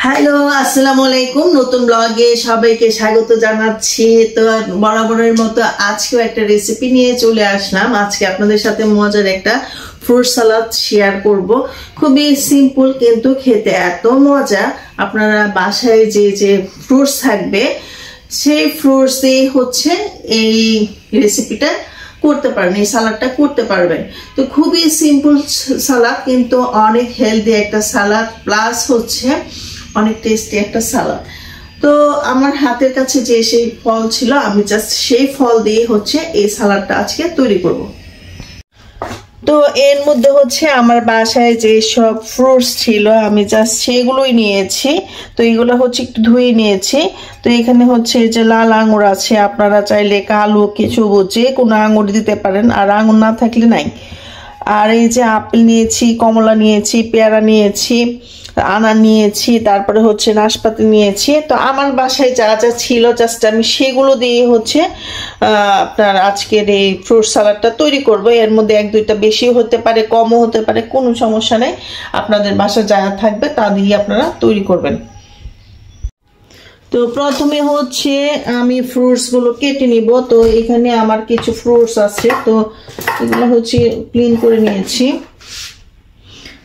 Hello, আসসালামু আলাইকুম। নতুন ব্লগে সবাইকে স্বাগত জানাচ্ছি। তো বরাবরের মতো আজকেও একটা রেসিপি নিয়ে চলে আসলাম। আজকে আপনাদের সাথে মজার একটা ফ্রুট সালাদ শেয়ার করব। খুবই সিম্পল কিন্তু খেতে এত মজা। আপনারা বাসায় যে ফ্রুটস থাকবে সেই ফ্রুটস দিয়ে এই রেসিপিটা করতে পারবেন, এই সালাদটা করতে পারবেন। তো খুবই সিম্পল সালাদ কিন্তু অনেক হেলদি একটা সালাদ, প্লাস অনেক টেস্টি একটা সালাদ। তো আমার হাতের কাছে যে সেই ফল ছিল, আমি জাস্ট সেই ফল দিয়ে এই সালাদটা আজকে তৈরি করব। তো এর মধ্যে আমার বাসায় যে সব ফ্রুটস ছিল আমি জাস্ট সেগুলোই নিয়েছি। তো এগুলো একটু ধুয়ে নিয়েছি। তো এখানে যে লাল আঙুর আছে, আপনারা চাইলে কালো কিছু যে কোনো আঙুর দিতে পারেন, আর আঙুর না থাকলে নাই। আর এই যে আপেল নিয়েছি, কমলা নিয়েছি, পেয়ারা নিয়েছি, আনার নিয়েছি, তারপরে নাশপাতি নিয়েছি। তো আমার বাসায় যা যা ছিল জাস্ট আমি সেগুলো দিয়ে আপনার আজকের এই ফ্রুট সালাডটা তৈরি করব। এর মধ্যে এক দুইটা বেশি হতে পারে, কমও হতে পারে, কোনো সমস্যা নেই। আপনাদের বাসায় যা থাকবে তা দিয়ে আপনারা তৈরি করবেন। তো প্রথমে আমি ফ্রুটস গুলো কেটে নিব। তো এখানে আমার কিছু ফ্রুটস আছে, তো এগুলো ক্লিন করে নিয়েছি।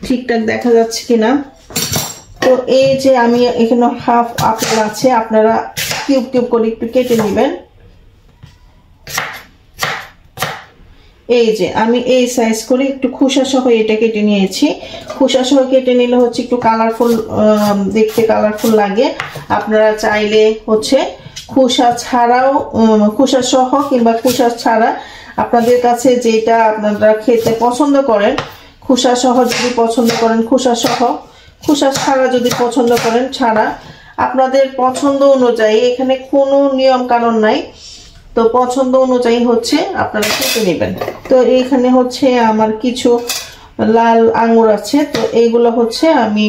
ঠিকঠাক দেখা যাচ্ছে কিনা। তো এই যে আমি এখানে হাফ আপেল আছে, আপনারা কিউব কিউব করে একটু কেটে নেবেন। এই যে আমি এই সাইজ করে একটু খোসা সহ এটা কেটে নিয়েছি। খোসা সহ কেটে নিলে একটু কালারফুল, দেখতে কালারফুল লাগে। আপনারা চাইলে খোসা ছাড়াও, খোসা সহ কিংবা খোসা ছাড়া, আপনাদের কাছে যেটা আপনারা খেতে পছন্দ করেন, খোসা সহ যদি পছন্দ করেন খোসা সহ, খোসা ছাড়া যদি পছন্দ করেন ছাড়া, আপনাদের পছন্দ অনুযায়ী, এখানে কোনো নিয়ম কানুন নাই। তো পছন্দ অনুযায়ী আপনারা কেটে নেবেন। তো এইখানে আমার কিছু লাল আঙ্গুর আছে। তো এইগুলো আমি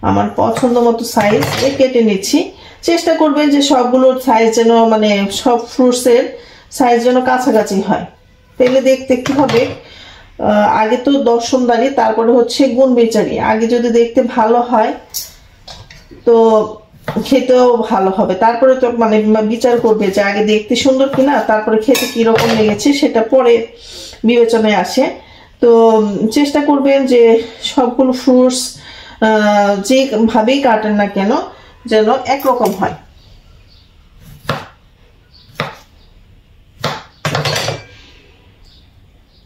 আমার পছন্দ মতো সাইজ কেটে নিচ্ছি। চেষ্টা করবেন যে সবগুলোর সাইজ যেন, মানে সব ফ্রুটসের সাইজ যেন কাছাকাছি হয়। তাহলে দেখতে কি হবে, আগে তো দর্শনদারি, তারপরে গুণ বিচারি। আগে যদি দেখতে ভালো হয় তো খেতেও ভালো হবে। তারপরে তো মানে বিচার করবে যে আগে দেখতে সুন্দর কিনা, তারপরে খেতে কিরকম লেগেছে সেটা পরে বিবেচনায় আসে। তো চেষ্টা করবেন যে সবগুলো ফ্রুটস যেভাবেই কাটেন না কেন যেন একরকম হয়।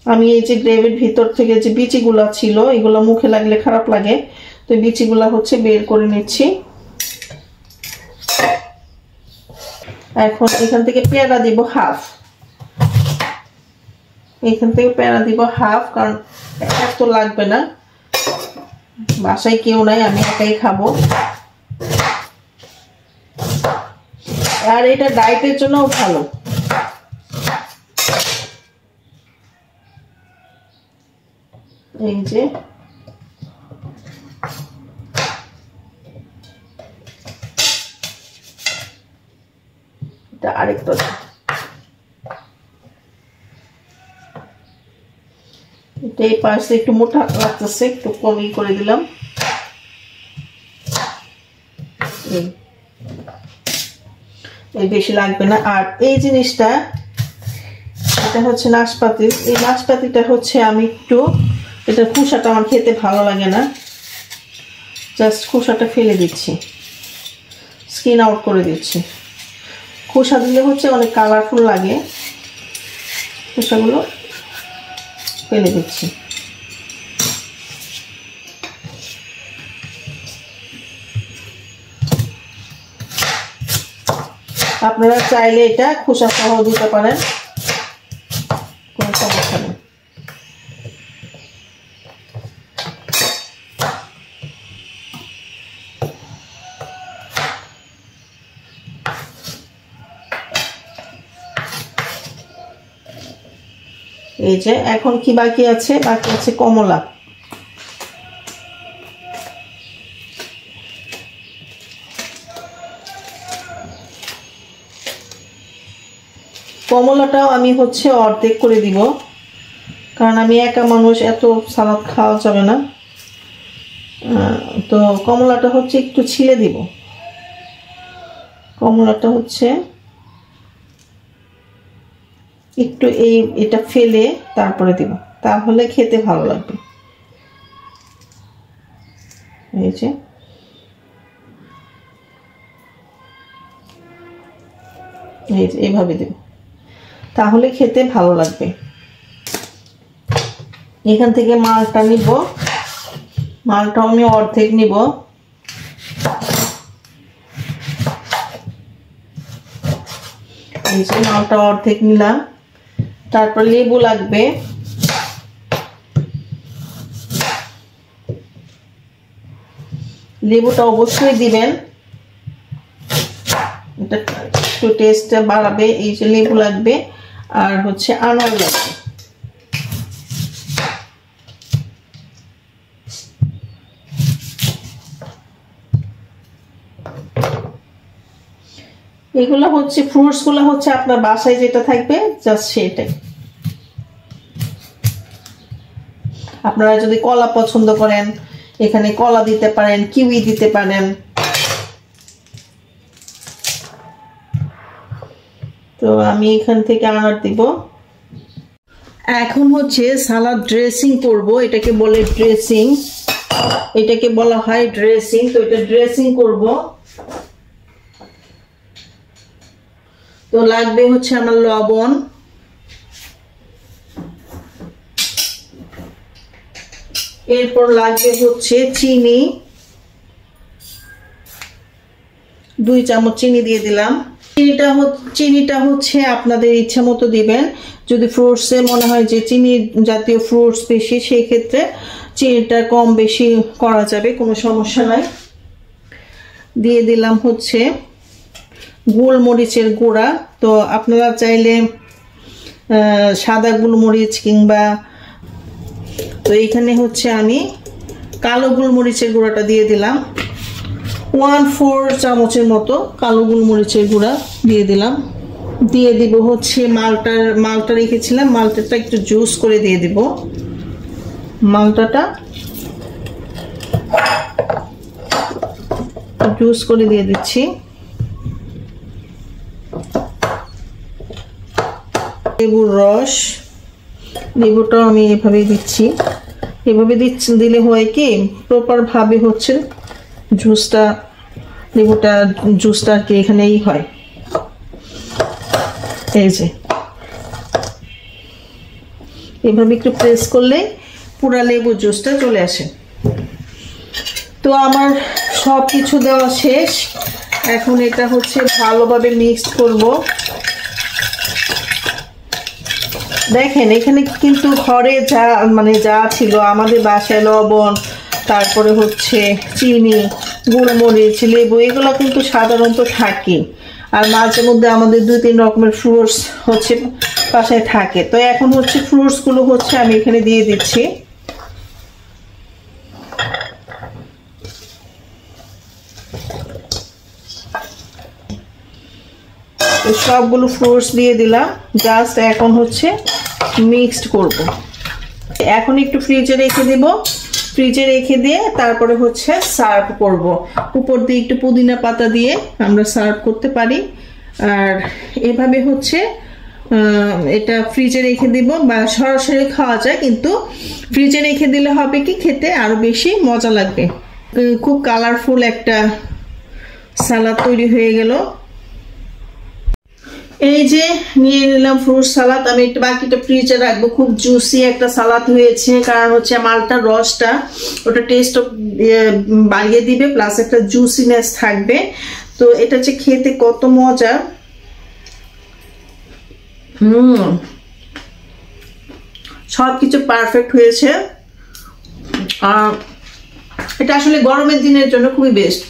আমি এই যে গ্রেভির ভিতর থেকে যে বিচিগুলা ছিল, এগুলো মুখে লাগলে খারাপ লাগে, তো বিচিগুলা বের করে নিচ্ছি। এখন এখান থেকে পেয়ারা দিব হাফ, এখান থেকে পেয়ারা দিব হাফ, কারণ এত লাগবে না, বাসায় কেউ নাই, আমি একাই খাবো। আর এটা ডায়েটের জন্য ভালো। এই যে আরেকটা, এই পাশে একটু মোটা লাগতেছে, একটু কমই করে দিলাম। এই বেশি লাগবে না। আর এই জিনিসটা, এটা নাশপাতি। এই নাশপাতিটা আমি একটু, এটা খোসাটা আমার খেতে ভালো লাগে না, জাস্ট খোসাটা ফেলে দিচ্ছি, স্কিন আউট করে দিচ্ছি। খোসা দিলে অনেক কালারফুল লাগে, খোসাগুলো ফেলে দিচ্ছি। আপনারা চাইলে এটা খোসা সহ দিতে পারেন, কোনো সমস্যা নেই। এই যে এখন কি বাকি আছে, বাকি আছে কমলা। কমলাটাও আমি অর্ধেক করে দিব, কারণ আমি একা মানুষ, এত সালাদ খাওয়া যাবে না। তো কমলাটা হচ্ছে একটু ছিলে দিব, কমলাটা হচ্ছে একটু এটা ফেলে তারপরে দিব, তাহলে খেতে ভালো লাগবে। এই যে এইভাবে দেব, তাহলে খেতে ভালো লাগবে। এখান থেকে মালটা নিব, মালটা আমি অর্ধেক নিব। এই যে মালটা অর্ধেক নিলাম। তারপর লেবু লাগবে, লেবুটা অবশ্যই দিবেন, এটা একটু টেস্টটা বাড়াবে। এই যে লেবু লাগবে, আর হচ্ছে আনার লাগবে। এগুলো হচ্ছে ফ্রুটস গুলো হচ্ছে আপনার বাসায় যেটা থাকবে জাস্ট সেটাই। আপনারা যদি কলা পছন্দ করেন এখানে কলা দিতে পারেন, কিউই দিতে পারেন। তো আমি এখান থেকে আনার দিব। এখন হচ্ছে সালাদ ড্রেসিং করব, এটাকে বলে ড্রেসিং, এটাকে বলা হয় ড্রেসিং। তো এটা ড্রেসিং করব। তো লাগবে হচ্ছে আমার লবণ, এরপর লাগবে হচ্ছে চিনি, 2 চামচ চিনি দিয়ে দিলাম। চিনিটা হচ্ছে আপনাদের ইচ্ছা মতো দিবেন। যদি ফ্রুটসে মনে হয় যে চিনি জাতীয় ফ্রুটস বেশি, সেই ক্ষেত্রে চিনিটা কম বেশি করা যাবে, কোনো সমস্যা নাই। দিয়ে দিলাম হচ্ছে গোলমরিচের গুঁড়া। তো আপনারা চাইলে সাদা গোলমরিচ কিংবা, তো এইখানে হচ্ছে আমি কালো গোলমরিচের গুঁড়াটা দিয়ে দিলাম, 1/4 চামচের মতো কালো গোলমরিচের গুঁড়া দিয়ে দিলাম। দিয়ে দিব হচ্ছে মালটা রেখেছিলাম, মালটাটা একটু জুস করে দিয়ে দিব। মালটাটা জুস করে দিয়ে দিচ্ছি। লেবুর রস, লেবুটাও আমি এভাবেই দিচ্ছি। এভাবে দিলে হয় কি প্রপার ভাবে হচ্ছে লেবুটা জুসটা আর কি এখানেই হয়। এই যে এভাবে একটু প্রেস করলে পুরা লেবুর জুসটা চলে আসে। তো আমার সব কিছু দেওয়া শেষ, এখন এটা হচ্ছে ভালোভাবে মিক্স করব। দেখেন এখানে কিন্তু ঘরে যা ছিল আমাদের বাসায়, লবণ, তারপরে হচ্ছে চিনি, গোলমরিচ, লেবু, এগুলো কিন্তু সাধারণত থাকে। আর মাঝে মধ্যে আমাদের 2-3 রকমের ফ্রুটস হচ্ছে বাসায় থাকে। তো এখন হচ্ছে ফ্রুটস গুলো হচ্ছে আমি এখানে দিয়ে দিচ্ছি। সবগুলো ফ্রুটস দিয়ে দিলাম, জাস্ট এখন হচ্ছে মিক্সড করব। এখন একটু ফ্রিজে রেখে দিব, ফ্রিজে রেখে দিয়ে তারপরে হচ্ছে সার্ভ করব। উপর দিয়ে একটু পুদিনা পাতা দিয়ে আমরা সার্ভ করতে পারি। আর এভাবে হচ্ছে এটা ফ্রিজে রেখে দিব, বা সরাসরি খাওয়া যায়, কিন্তু ফ্রিজে রেখে দিলে হবে কি খেতে আরো বেশি মজা লাগবে। খুব কালারফুল একটা সালাদ তৈরি হয়ে গেল। এই যে নিয়ে নিলাম ফ্রুট সালাদ, আমি একটু বাকিটা ফ্রিজে রাখবো। খুব জুসি একটা সালাদ হয়েছে, কারণ হচ্ছে মালটার রসটা ওটা টেস্ট বাড়িয়ে দিবে, প্লাস একটা জুসিনেস থাকবে। তো এটা হচ্ছে খেতে কত মজা। সবকিছু পারফেক্ট হয়েছে। এটা আসলে গরমের দিনের জন্য খুবই বেস্ট,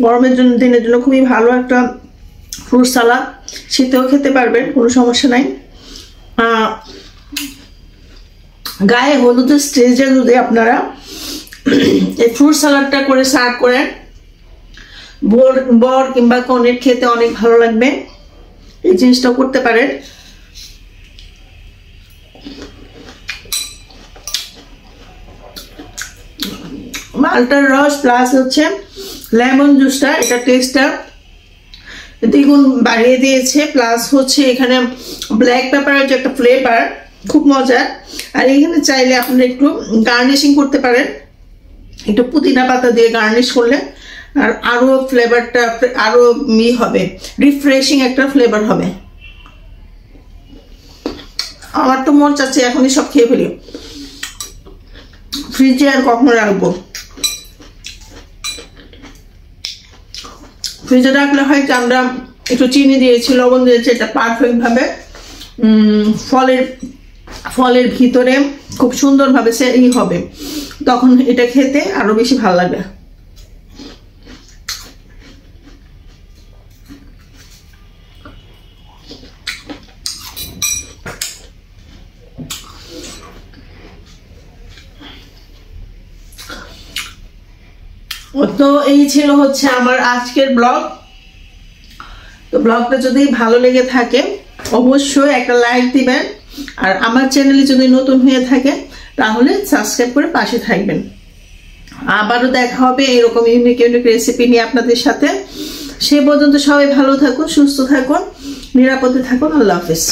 গরমের দিনের জন্য খুবই ভালো একটা ফ্রুট সালাদ। শীতেও খেতে পারবেন, কোনো সমস্যা নাই। গায়ে হলুদের স্টেজে যদি আপনারা এই ফ্রুট সালাদটা করে সার্ভ করেন, বর কিংবা কনের খেতে অনেক ভালো লাগবে। এই জিনিসটা করতে পারেন। মালটার রস প্লাস হচ্ছে লেমন জুসটা, এটা টেস্টটা দ্বিগুণ বাড়িয়ে দিয়েছে। প্লাস হচ্ছে এখানে ব্ল্যাক পেপারের যে একটা ফ্লেভার, খুব মজার। আর এখানে চাইলে আপনারা একটু গার্নিশিং করতে পারেন, একটু পুদিনা পাতা দিয়ে গার্নিশ করলে আর আরো ফ্লেভারটা আরো হবে, রিফ্রেশিং একটা ফ্লেভার হবে। আমার তো মন চাচ্ছে এখনই সব খেয়ে ফেলি, ফ্রিজে আর কখনো রাখবো? ফ্রিজে রাখলে হয় যে আমরা একটু চিনি দিয়েছি, লবণ দিয়েছি, এটা পারফেক্ট ভাবে ফলের ভিতরে খুব সুন্দরভাবে সেটিং হবে, তখন এটা খেতে আরো বেশি ভালো লাগবে। তো এই ছিল হচ্ছে আমার আজকের ব্লগ। তো ব্লগটা যদি ভালো লেগে থাকে অবশ্যই একটা লাইক দিবেন, আর আমার চ্যানেলে যদি নতুন হয়ে থাকে তাহলে সাবস্ক্রাইব করে পাশে থাকবেন। আবারও দেখা হবে এরকম ইউনিক ইউনিক রেসিপি নিয়ে আপনাদের সাথে। সে পর্যন্ত সবাই ভালো থাকুন, সুস্থ থাকুন, নিরাপদে থাকুন। আল্লাহ হাফেজ।